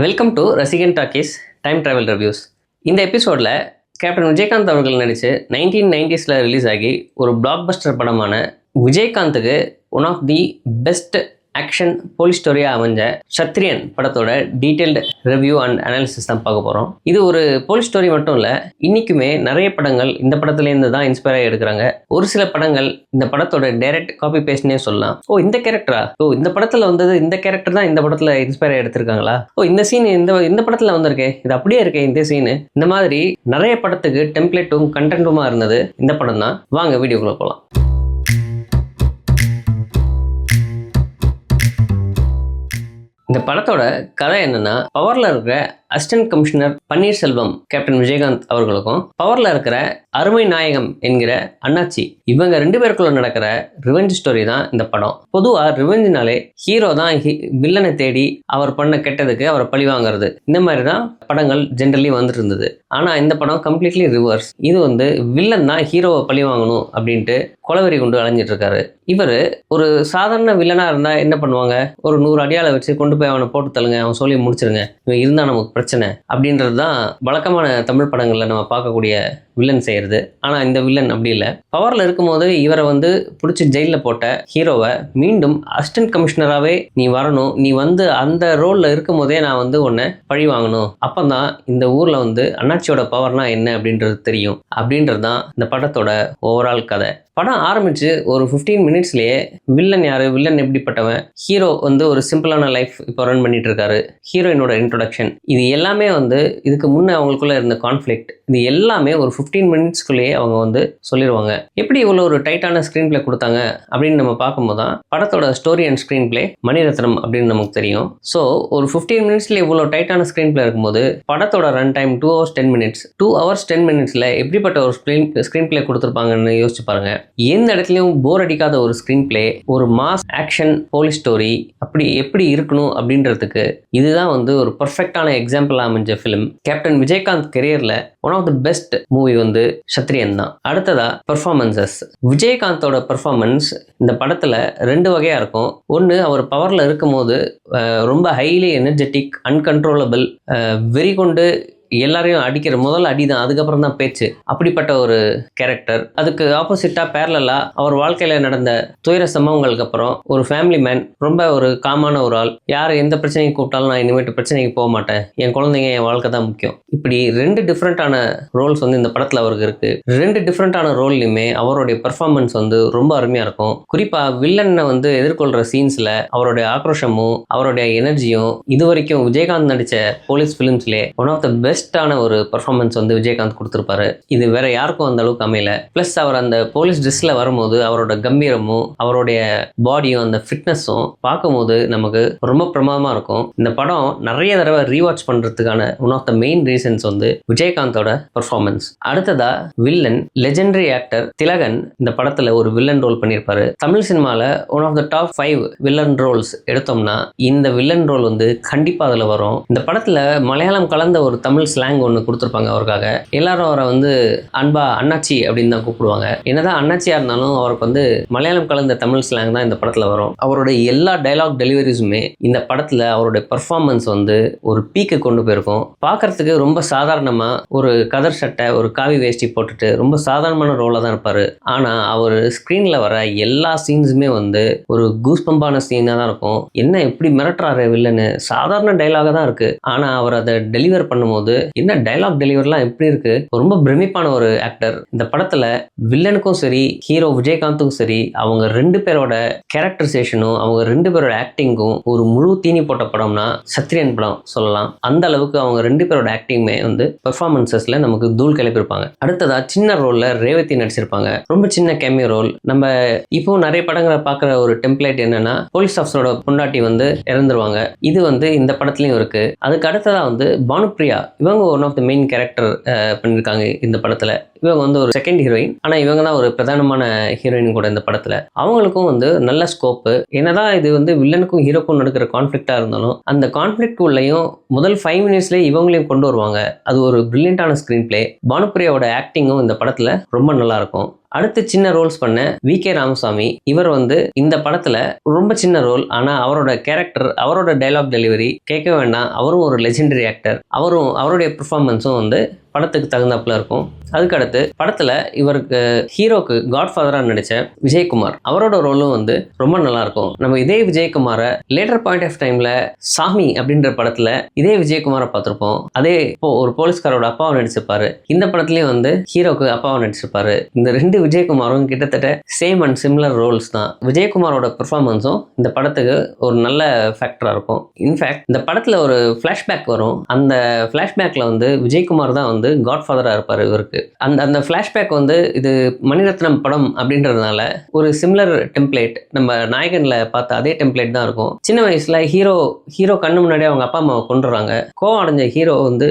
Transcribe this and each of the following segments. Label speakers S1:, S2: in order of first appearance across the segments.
S1: Welcome to ரசிகன் talkies time travel reviews. இந்த எபிசோடில் கேப்டன் விஜயகாந்த் அவர்கள் நடித்து 1990s ரிலீஸ் ஆகி ஒரு பிளாக் பஸ்டர் படமான விஜயகாந்துக்கு one of the best action police ஸ்டோரியாக அமைஞ்ச சத்ரியன் படத்தோட டீட்டெயில்டு ரிவ்யூ அண்ட் அனாலிசிஸ் தான் பார்க்க போகிறோம். இது ஒரு போலீஸ் ஸ்டோரி மட்டும் இல்லை, இன்றைக்குமே நிறைய படங்கள் இந்த படத்துலேருந்து தான் இன்ஸ்பயர் ஆகி எடுக்கிறாங்க. ஒரு சில படங்கள் இந்த படத்தோட டைரக்ட் காப்பி பேஸ்ட்னே சொல்லலாம். இந்த கேரக்டரா, இந்த படத்தில் வந்தது இந்த கேரக்டர் தான் இந்த படத்தில் இன்ஸ்பயர் ஆகி எடுத்திருக்காங்களா, இந்த சீன் இந்த படத்தில் வந்திருக்கே, இது அப்படியே இருக்கே இந்த சீனு. இந்த மாதிரி நிறைய படத்துக்கு டெம்ப்ளேட்டும் கண்டென்ட்டுமா இருந்தது இந்த படம் தான். வாங்க வீடியோக்குள்ளே போகலாம். இந்த படத்தோட கதை என்னன்னா, பவர்ல இருக்கிற assistant commissioner Panneerselvam captain Vijayakanth அவர்களுக்கும் பவர்ல இருக்கிற அருமை நாயகம் என்கிற அண்ணாச்சி, இவங்க ரெண்டு பேருக்குள்ள நடக்கிற ரிவெஞ்ச் ஸ்டோரி தான் இந்த படம். பொதுவா ரிவெஞ்ச்னாலே ஹீரோ தான் வில்லனை தேடி அவர் பண்ண கெட்டதுக்கு அவரை பழி வாங்குறது, இந்த மாதிரி தான் படங்கள் ஜென்ரலி வந்துட்டு இருந்தது. ஆனா இந்த படம் கம்ப்ளீட்லி ரிவர்ஸ். இது வில்லன் தான் ஹீரோவை பழி வாங்கணும் அப்படின்ட்டு கொலவெறி கொண்டு அலைஞ்சிட்டு இருக்காரு. இவர் ஒரு சாதாரண வில்லனா இருந்தா என்ன பண்ணுவாங்க, ஒரு 100 அடியாளை வச்சு கொண்டு போய் அவனை போட்டு தள்ளுங்க, அவன் சொல்லி முடிச்சிருங்க, இவன் இருந்தா நமக்கு பிரச்சனை அப்படின்றது தான் வழக்கமான தமிழ் படங்கள்ல நம்ம பார்க்கக்கூடிய வில்லன் செய்யறது. ஆனா இந்த வில்லன் அப்படி இல்லை. பவர்ல இருக்கும்போது இவரை பிடிச்சி ஜெயிலில் போட்ட ஹீரோவை மீண்டும் அசிஸ்டன்ட் கமிஷனராகவே நீ வரணும், நீ அந்த ரோல்ல இருக்கும் போதே நான் உன்னை பழி வாங்கணும், அப்பதான் இந்த ஊர்ல அண்ணாச்சியோட பவர்னா என்ன அப்படின்றது தெரியும் அப்படின்றது தான் இந்த படத்தோட ஓவரால் கதை. படம் ஆரம்பிச்சு ஒரு 15 மினிட்ஸ்லயே வில்லன் யாரு, வில்லன் எப்படிப்பட்டவன், ஹீரோ ஒரு சிம்பிளான லைஃப் இப்போ ரன் பண்ணிட்டு இருக்காரு, ஹீரோயினோட இன்ட்ரோடக்ஷன், இது எல்லாமே இதுக்கு முன்னே அவங்களுக்குள்ள இருந்த கான்ஃப்ளிக்ட், இது எல்லாமே ஒரு 15 மினிட்ஸ்க்குள்ளேயே அவங்க சொல்லிடுவாங்க. எப்படி இவ்வளோ ஒரு டைட்டான ஸ்க்ரீன் பிளே கொடுத்தாங்க அப்படின்னு நம்ம பார்க்கும்போது தான் படத்தோட story and screen play Mani Ratnam அப்படின்னு நமக்கு தெரியும். ஸோ ஒரு 15 மினிட்ஸ்ல இவ்வளோ டைட்டான ஸ்க்ரீன் பிளே இருக்கும்போது படத்தோட run time 2 hours 10 minutes. 2 hours 10 minutesல எப்படிப்பட்ட ஒரு ஸ்க்ரீன் பிளே கொடுத்துருப்பாங்கன்னு யோசிச்சு பாருங்க. எந்த இடத்துலையும் போர் அடிக்காத ஒரு ஸ்க்ரீன் பிளே, ஒரு மாஸ் ஆக்ஷன் போலீஸ் ஸ்டோரி அப்படி எப்படி இருக்கணும் அப்படின்றதுக்கு இதுதான் ஒரு பர்ஃபெக்டான எக்ஸாம்பிள் அமைஞ்ச ஃபிலிம். கேப்டன் விஜயகாந்த் கெரியர்ல one of the best movie Chatriyan தான். அடுத்ததா பெர்ஃபார்மன்சஸ். விஜயகாந்தோட பெர்ஃபார்மன்ஸ் இந்த படத்துல 2 வகையா இருக்கும். ஒன்று, அவர் பவர்ல இருக்கும் போது ரொம்ப ஹைலி எனர்ஜெட்டிக், அன்கன்ட்ரோலபிள், வெறி கொண்டு எல்லாரையும் அடிக்கிற முதல் அடிதான், அதுக்கப்புறம் தான் பேச்சு, அப்படிப்பட்ட ஒரு கேரக்டர். அதுக்கு ஆப்போசிட்டா பேரலா அவர் வாழ்க்கையில நடந்த துயர சம்பவங்களுக்கு அப்புறம் ஒரு ஃபேமிலி மேன், ரொம்ப ஒரு காமான ஒரு ஆள், யார் எந்த பிரச்சனைக்கு கூப்பிட்டாலும் நான் இனிமேட்டு பிரச்சனைக்கு போக மாட்டேன், என் குழந்தைங்க என் வாழ்க்கை தான் முக்கியம். இப்படி 2 டிஃப்ரெண்டான ரோல்ஸ் இந்த படத்துல அவருக்கு இருக்கு. 2 டிஃப்ரெண்டான ரோல்லையுமே அவருடைய பெர்ஃபார்மன்ஸ் ரொம்ப அருமையா இருக்கும். குறிப்பா வில்லனை எதிர்கொள்ற சீன்ஸ்ல அவருடைய ஆக்ரோஷமும் அவருடைய எனர்ஜியும் இது வரைக்கும் விஜயகாந்த் நடிச்ச போலீஸ் பிலிம்ஸ்லே ஒன் ஆஃப் த பெஸ்டான ஒரு பெர்ஃபார்மன்ஸ் விஜயகாந்த் கொடுத்திருப்பாரு. இது வேற யாருக்கும் அந்த அளவுக்கு அமையல. பிளஸ் அவர் அந்த போலீஸ் ட்ரெஸ்ல வரும்போது அவரோட கம்பீரமும் அவருடைய பாடியும் அந்த ஃபிட்னஸும் பார்க்கும்போது நமக்கு ரொம்ப பிரமாதமா இருக்கும். இந்த படம் நிறைய தடவை ரீவாட்ச் பண்றதுக்கான one of the main reasons விஜயகாந்தோட பெர்ஃபார்மன்ஸ். அடுத்ததா வில்லன், லெஜெண்டரி ஆக்டர் திலகன் இந்த படத்துல ஒரு வில்லன் ரோல் பண்ணியிருப்பாரு. தமிழ் சினிமால one of the top 5 villain roles எடுத்தோம்னா இந்த வில்லன் ரோல் கண்டிப்பா அதுல வரும். இந்த படத்துல மலையாளம் கலந்த ஒரு தமிழ் ஸ்லாங் ஒன்று கொடுத்துருப்பாங்க அவருக்காக. எல்லாரும் அவரை அன்பா அண்ணாச்சி அப்படின்னு தான் கூப்பிடுவாங்க. என்னதான் அண்ணாச்சியா இருந்தாலும் அவருக்கு மலையாளம் கலந்த தமிழ் ஸ்லாங் தான் இந்த படத்துல வரும். அவருடைய எல்லா டைலாக் டெலிவரிஸுமே இந்த படத்துல அவருடைய பெர்ஃபார்மன்ஸ் ஒரு பீக்கு கொண்டு போயிருக்கும். பார்க்கறதுக்கு ரொம்ப சாதாரணமா ஒரு கதர் சட்டை, ஒரு காவி வேஷ்டி போட்டுட்டு ரொம்ப சாதாரணமான ரோலா தான் இருப்பாரு. ஆனா அவர் ஸ்கிரீன்ல வர எல்லா சீன்ஸுமே ஒரு கூஸ்பம்பான சீனா தான் இருக்கும். என்ன இப்படி மிரட்டுறாரு வில்லனு, சாதாரண டைலாக தான் இருக்கு, ஆனா அவர் அதை டெலிவர் பண்ணும்போது என்ன டைலாக் டெலிவரிலாம் எப்படி இருக்கு, ரொம்ப பிரமிப்பான ஒரு ஆக்டர். இந்த படத்துல வில்லனுக்கும் சரி ஹீரோ விஜயகாந்துக்கும் சரி அவங்க 2 பேரோட கேரக்டரைசேஷனும் அவங்க 2 பேரோட ஆக்டிங்கும் ஒரு முழு தீனி போட்ட படம்னா சத்ரியன் படம் சொல்லலாம். அந்த அளவுக்கு அவங்க 2 பேரோட ஆக்டிங்குமே பெர்ஃபார்மன்சஸ்ல நமக்கு தூள் கிளப்பிருப்பாங்க. அடுத்ததா சின்ன ரோல்ல ரேவதி நடிச்சிருப்பாங்க. ரொம்ப சின்ன கேமியோ ரோல். நம்ம இப்போ நிறைய படங்களை பார்க்குற ஒரு டெம்ப்ளேட் என்னன்னா, போலீஸ் ஆஃபீஸரோட பொண்டாட்டி இறந்துருவாங்க. இது இந்த படத்துலயும் இருக்கு. அதுக்கு அடுத்ததா பானுப்ரியா, இவங்க one of the main character பண்ணியிருக்காங்க இந்த படத்தில். இவங்க வந்து ஒரு செகண்ட் ஹீரோயின், ஆனால் இவங்க தான் ஒரு பிரதானமான ஹீரோயின் கூட இந்த படத்தில். அவங்களுக்கும் வந்து நல்ல ஸ்கோப்பு. என்னதான் இது வந்து வில்லனுக்கும் ஹீரோக்கும் நடக்கிற கான்ஃப்ளிக்டாக இருந்தாலும் அந்த கான்ஃப்ளிக்ட் உள்ளேயும் முதல் 5 மினிட்ஸ்லேயே இவங்களையும் கொண்டு வருவாங்க. அது ஒரு பிரில்லியண்டான ஸ்க்ரீன் பிளே. பானுப்பிரியாவோட ஆக்டிங்கும் இந்த படத்தில் ரொம்ப நல்லா இருக்கும். அடுத்து சின்ன ரோல்ஸ் பண்ண வி.கே. ராமசாமி, இவர் வந்து இந்த படத்துல ரொம்ப சின்ன ரோல், ஆனா அவரோட கேரக்டர், அவரோட டைலாக் டெலிவரி கேட்க வேண்டாம். அவரும் ஒரு லெஜெண்டரி ஆக்டர். அவருடைய பெர்ஃபார்மன்ஸும் வந்து படத்துக்கு தகுந்தாப்புல இருக்கும். அதுக்கடுத்து படத்துல இவருக்கு ஹீரோக்கு காட்ஃபாதராக நடிச்ச விஜயகுமார், அவரோட ரோலும் வந்து ரொம்ப நல்லா இருக்கும். நம்ம இதே விஜயகுமாரை லேட்டர் பாயிண்ட் ஆஃப் டைம்ல சாமி அப்படின்ற படத்துல இதே விஜயகுமாரை பார்த்திருப்போம். அதே ஒரு போலீஸ்காரோட அப்பாவை நடிச்சிருப்பாரு. இந்த படத்துலயும் வந்து ஹீரோக்கு அப்பாவை நடிச்சிருப்பாரு. இந்த 2 விஜயகுமாரும் கிட்டத்தட்ட சேம் அண்ட் சிமிலர் ரோல்ஸ் தான். விஜயகுமாரோட பெர்ஃபார்மன்ஸும் இந்த படத்துக்கு ஒரு நல்ல ஃபேக்டரா இருக்கும். இன்ஃபேக்ட் இந்த படத்துல ஒரு ஃபிளாஷ்பேக் வரும். அந்த ஃபிளாஷ்பேக்ல வந்து விஜயகுமார் தான் வந்து காட்ஃபாதரா இருப்பாரு இவருக்கு. அந்த ஃபிளாஷ்பேக் வந்து இது மணிரத்னம் படம் அப்படின்றதுனால ஒரு சிமிலர் டெம்ப்ளேட், நம்ம நாயகன்ல பார்த்த அதே டெம்ப்ளேட் தான் இருக்கும். சின்ன வயசுல ஹீரோ கண்ணு முன்னாடியே அவங்க அப்பா அம்மாவை கொண்டுறாங்க. கோவம் அடைஞ்ச ஹீரோ வந்து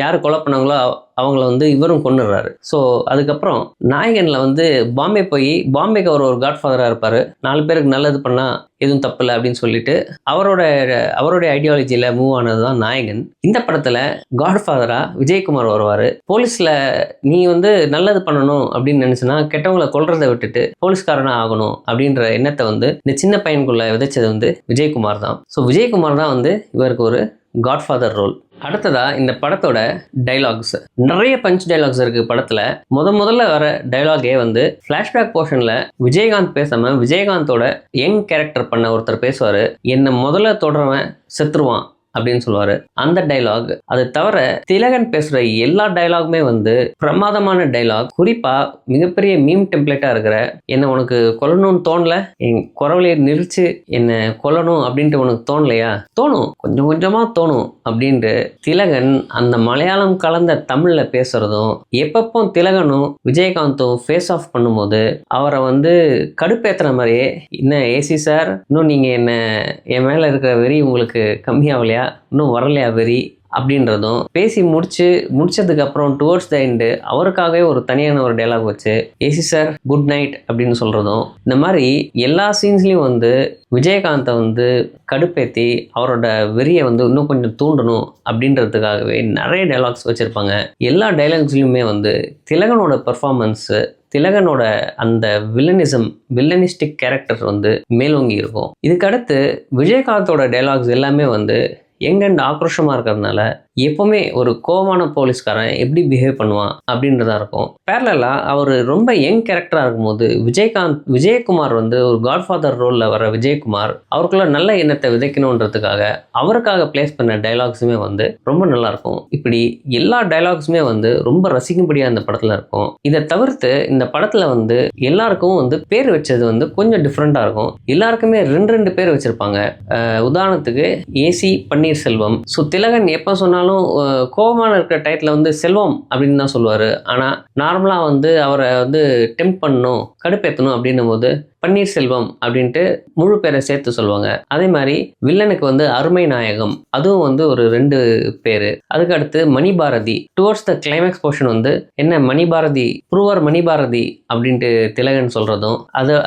S1: யார் கொலை பண்ணாங்களோ அவங்கள வந்து இவரும் கொண்டுடுறாரு. ஸோ அதுக்கப்புறம் நாயகனில் வந்து பாம்பேக்கு அவர் ஒரு காட்ஃபாதராக இருப்பார். 4 பேருக்கு நல்லது பண்ணால் எதுவும் தப்பில்லை அப்படின்னு சொல்லிட்டு அவருடைய ஐடியாலஜியில் மூவ் ஆனது தான் நாயகன். இந்த படத்தில் காட்ஃபாதராக விஜயகுமார் வருவார். போலீஸில் நீ வந்து நல்லது பண்ணணும் அப்படின்னு நினச்சினா கெட்டவங்களை கொல்றதை விட்டுட்டு போலீஸ்காரனாக ஆகணும் அப்படின்ற எண்ணத்தை வந்து இந்த சின்ன பையனுக்குள்ள விதைச்சது வந்து விஜயகுமார் தான். ஸோ விஜயகுமார் தான் வந்து இவருக்கு ஒரு காட்ஃபாதர் ரோல். அடுத்ததா இந்த படத்தோட டைலாக்ஸ், நிறைய பஞ்ச் டைலாக்ஸ் இருக்கு படத்துல. முதல்ல வர டைலாகே வந்து ஃபிளாஷ்பேக் போர்ஷன்ல விஜயகாந்த் பேசாம விஜயகாந்தோட யங் கேரக்டர் பண்ண ஒருத்தர் பேசுவாரு. என்ன முதல்ல தொடரவன் செத்துருவான் அப்படின்னு சொல்லுவாரு. அந்த டைலாக், அது தவிர திலகன் பேசுற எல்லா டைலாகுமே வந்து பிரமாதமான டைலாக். குறிப்பா மிகப்பெரிய மீம் டெம்ப்ளேட்டா இருக்கிற என்ன உனக்கு கொல்லணும்னு தோணல, என் குரவலையை நிறுத்து என்ன கொல்லணும் அப்படின்ட்டு உனக்கு தோணலையா? தோணும், கொஞ்சம் கொஞ்சமா தோணும் அப்படின்ட்டு திலகன் அந்த மலையாளம் கலந்த தமிழ்ல பேசுறதும், எப்பப்போ திலகனும் விஜயகாந்தும் ஃபேஸ் ஆஃப் பண்ணும்போது அவரை வந்து கடுப்பேத்துற மாதிரியே, என்ன ஏசி சார், இன்னும் நீங்க என்ன என் மேல இருக்கிற வெறி உங்களுக்கு கம்மியாகலையா, இன்னும் வரலையா வெறி அப்படின்றதும் பேசி முடிச்சதுக்கு அப்புறம் டுவர்ட்ஸ் த எண்டு அவருக்காகவே ஒரு தனியான ஒரு டைலாக் வச்சு ஏசி சார் குட் நைட் அப்படின்னு சொல்றதும், இந்த மாதிரி எல்லா சீன்ஸ்லயும் வந்து விஜயகாந்தை வந்து கடுப்பேற்றி அவரோட வெறியை வந்து இன்னும் கொஞ்சம் தூண்டணும் அப்படின்றதுக்காகவே நிறைய டைலாக்ஸ் வச்சிருப்பாங்க. எல்லா டைலாக்ஸ்லையுமே வந்து திலகனோட பெர்ஃபார்மன்ஸு, திலகனோட அந்த வில்லனிஸ்டிக் கேரக்டர் வந்து மேலோங்கி இருக்கும். இதுக்கடுத்து விஜயகாந்தோட டைலாக்ஸ் எல்லாமே வந்து யங் அண்ட் ஆக்ரோஷமாக இருக்கிறதுனால எப்போவுமே ஒரு கோவமான போலீஸ்காரன் எப்படி பிஹேவ் பண்ணுவான் அப்படின்றதா இருக்கும். பேரலாக அவர் ரொம்ப யங் கேரக்டராக இருக்கும்போது விஜயகுமார் வந்து ஒரு காட்ஃபாதர் ரோலில் வர விஜயகுமார் அவருக்குள்ள நல்ல எண்ணத்தை விதைக்கணுன்றதுக்காக அவருக்காக பிளேஸ் பண்ண டைலாக்ஸுமே வந்து ரொம்ப நல்லாயிருக்கும். இப்படி எல்லா டைலாக்ஸுமே வந்து ரொம்ப ரசிக்கும்படியாக இந்த படத்தில் இருக்கும். இதை தவிர்த்து இந்த படத்தில் வந்து எல்லாருக்கும் வந்து பேர் வச்சது வந்து கொஞ்சம் டிஃப்ரெண்ட்டாக இருக்கும். எல்லாருக்குமே 2 பேர் வச்சுருப்பாங்க. உதாரணத்துக்கு ஏசி பன்னீர்செல்வம். ஸோ திலகன் எப்போ சொன்னாலும் கோபமான இருக்கிற டைட்டில் வந்து செல்வம் அப்படின்னு தான் சொல்லுவார். ஆனால் நார்மலாக வந்து அவரை வந்து டெம்ப் பண்ணணும், கடுப்பேற்றணும் அப்படின்னும் போது பன்னீர்செல்வம் அப்படின்ட்டு முழு பேரை சேர்த்து சொல்லுவாங்க. அதே மாதிரி வில்லனுக்கு வந்து அருமை நாயகம், அதுவும் வந்து ஒரு 2 பேர். அதுக்கடுத்து Manibharathi, towards the climax portion வந்து என்ன மணிபாரதி, ப்ரூவர் மணிபாரதி அப்படின்ட்டு திலகன் சொல்றதும்,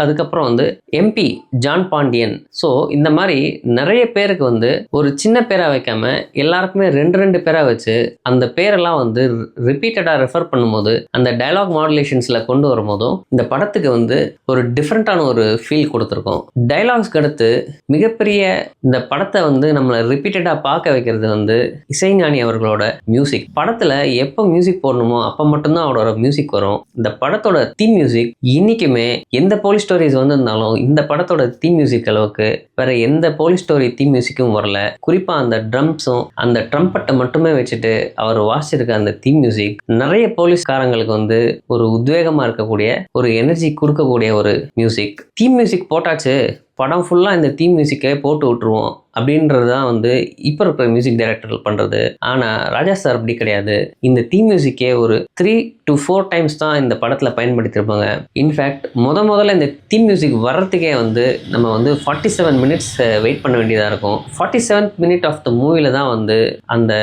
S1: அதுக்கப்புறம் வந்து எம்பி ஜான் பாண்டியன். ஸோ இந்த மாதிரி நிறைய பேருக்கு வந்து ஒரு சின்ன பேரா வைக்காம எல்லாருக்குமே 2 பேரா வச்சு அந்த பேரெல்லாம் வந்து ரிப்பீட்டடா ரெஃபர் பண்ணும்போது அந்த டயலாக் மாடுலேஷன்ஸ்ல கொண்டு வரும்போதும் இந்த படத்துக்கு வந்து ஒரு டிஃப்ரெண்டான ஒரு ஃபீல் கொடுத்துருக்கோம். டைலாக்ஸ்க்கு அடுத்து மிகப்பெரிய இந்த படத்தை வந்து நம்மளை ரிப்பீட்டடாக பார்க்க வைக்கிறது வந்து இசைஞானி அவர்களோட மியூசிக். படத்தில் எப்போ மியூசிக் போடணுமோ அப்போ மட்டும்தான் அவரோட மியூசிக் வரும். இந்த படத்தோட தீம் மியூசிக் இன்னைக்குமே எந்த போலீஸ் ஸ்டோரிஸ் வந்திருந்தாலும் இந்த படத்தோட தீம் மியூசிக் அளவுக்கு வேற எந்த போலீஸ் ஸ்டோரி தீம் மியூசிக்கும் வரல. குறிப்பாக அந்த ட்ரம்ஸும் அந்த ட்ரம்பட்டை மட்டுமே வச்சுட்டு அவர் வாசிச்சிருக்க அந்த தீம் மியூசிக் நிறைய போலீஸ்காரங்களுக்கு வந்து ஒரு உத்வேகமாக இருக்கக்கூடிய, ஒரு எனர்ஜி கொடுக்கக்கூடிய ஒரு மியூசிக். தீம் மியூசிக் போட்டாச்சு, படம் ஃபுல்லாக இந்த தீம் மியூசிக்கை போட்டு விட்டுருவோம் அப்படின்றது தான் வந்து இப்போ இருக்கிற மியூசிக் டைரக்டர்கள் பண்ணுறது. ஆனால் ராஜா சார் அப்படி கிடையாது. இந்த தீம் மியூசிக்கே ஒரு 3 to 4 டைம்ஸ் தான் இந்த படத்தில் பயன்படுத்தியிருப்பாங்க. இன்ஃபேக்ட் முதல்ல இந்த தீம் மியூசிக் வர்றதுக்கே வந்து நம்ம வந்து 47 மினிட்ஸ் வெயிட் பண்ண வேண்டியதாக இருக்கும். 47th மினிட் ஆஃப் த மூவியில் தான் வந்து அந்த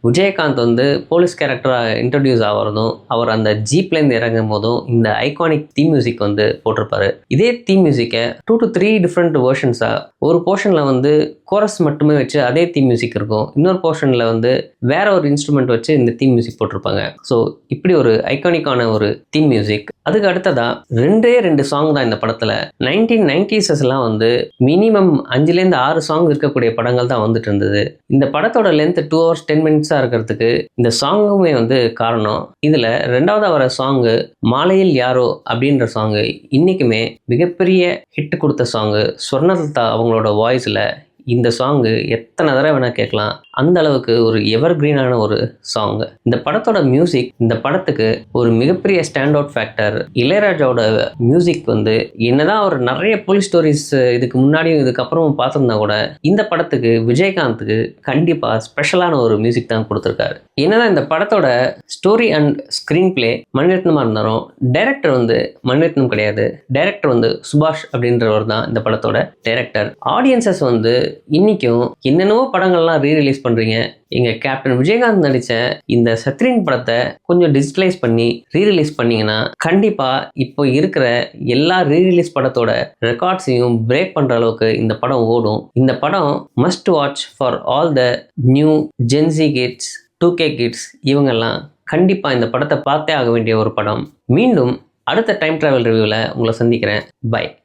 S1: விஜயகாந்த் வந்து போலீஸ் கேரக்டராக இன்ட்ரடியூஸ் ஆகிறதும் அவர் அந்த ஜீப்லேருந்து இறங்கும் போதும் இந்த ஐகானிக் தீம் மியூசிக் வந்து போட்டிருப்பாரு. இதே தீம் மியூசிக்கை 2 to 3 டிஃப்ரெண்ட் வேர்ஷன்ஸாக ஒரு போர்ஷனில் வந்து கோரஸ் மட்டுமே வச்சு அதே தீம் மியூசிக் இருக்கும், இன்னொரு போர்ஷனில் வந்து வேற ஒரு இன்ஸ்ட்ருமெண்ட் வச்சு இந்த தீம் மியூசிக் போட்டிருப்பாங்க. ஸோ இப்படி ஒரு ஐகானிக்கான ஒரு தீம் மியூசிக். அதுக்கு அடுத்ததா 2 சாங் தான் இந்த படத்தில். 1990s வந்து மினிமம் 5-6 சாங் இருக்கக்கூடிய படங்கள் தான் வந்துட்டு இருந்தது. இந்த படத்தோட லென்த் 2 hours 10 minutes இருக்கிறதுக்கு இந்த சாங்குமே வந்து காரணம். இதில் 2வது வர சாங்கு மாலையில் யாரோ அப்படின்ற சாங்கு இன்னைக்குமே மிகப்பெரிய ஹிட் கொடுத்த சாங்கு. ஸ்வர்ணலதா அவங்களோட வாய்ஸில் இந்த சாங்கு எத்தனை தடவை வேணால் கேட்கலாம், அந்த அளவுக்கு ஒரு எவர் கிரீனான ஒரு சாங்கு. இந்த படத்தோட மியூசிக் இந்த படத்துக்கு ஒரு மிகப்பெரிய ஸ்டாண்ட் அவுட் ஃபேக்டர். இளையராஜாவோட மியூசிக் வந்து என்னதான் அவர் நிறைய போலீஸ் ஸ்டோரிஸ் இதுக்கு முன்னாடியும் இதுக்கப்புறமும் பார்த்துருந்தா கூட இந்த படத்துக்கு விஜயகாந்துக்கு கண்டிப்பாக ஸ்பெஷலான ஒரு மியூசிக் தான் கொடுத்துருக்காரு. என்னதான் இந்த படத்தோட ஸ்டோரி அண்ட் ஸ்க்ரீன் பிளே மணிரத்னமாக இருந்தாலும் டைரக்டர் வந்து மணிரத்னம் கிடையாது. டைரக்டர் வந்து சுபாஷ் அப்படின்றவர் தான் இந்த படத்தோட டைரக்டர். ஆடியன்சஸ் வந்து இன்னைக்கும் என்னென்னவோ படங்கள்லாம் ரீரிலீஸ் பண்றீங்க, எங்க கேப்டன் விஜயகாந்த் நடிச்ச இந்த சத்ரின் படத்தை கொஞ்சம் டிஜிட்டலைஸ் பண்ணி ரீரிலீஸ் பண்ணீங்கன்னா கண்டிப்பா இப்போ இருக்கிற எல்லா ரீரிலீஸ் படத்தோட ரெக்கார்ட்ஸையும் பிரேக் பண்ற அளவுக்கு இந்த படம் ஓடும். இந்த படம் must watch for all the new Gen Z kids, 2K kids. இவங்கெல்லாம் கண்டிப்பா இந்த படத்தை பார்த்தே ஆக வேண்டிய ஒரு படம். மீண்டும் அடுத்த டைம் டிராவல் ரிவ்யூவில் உங்களை சந்திக்கிறேன். பை.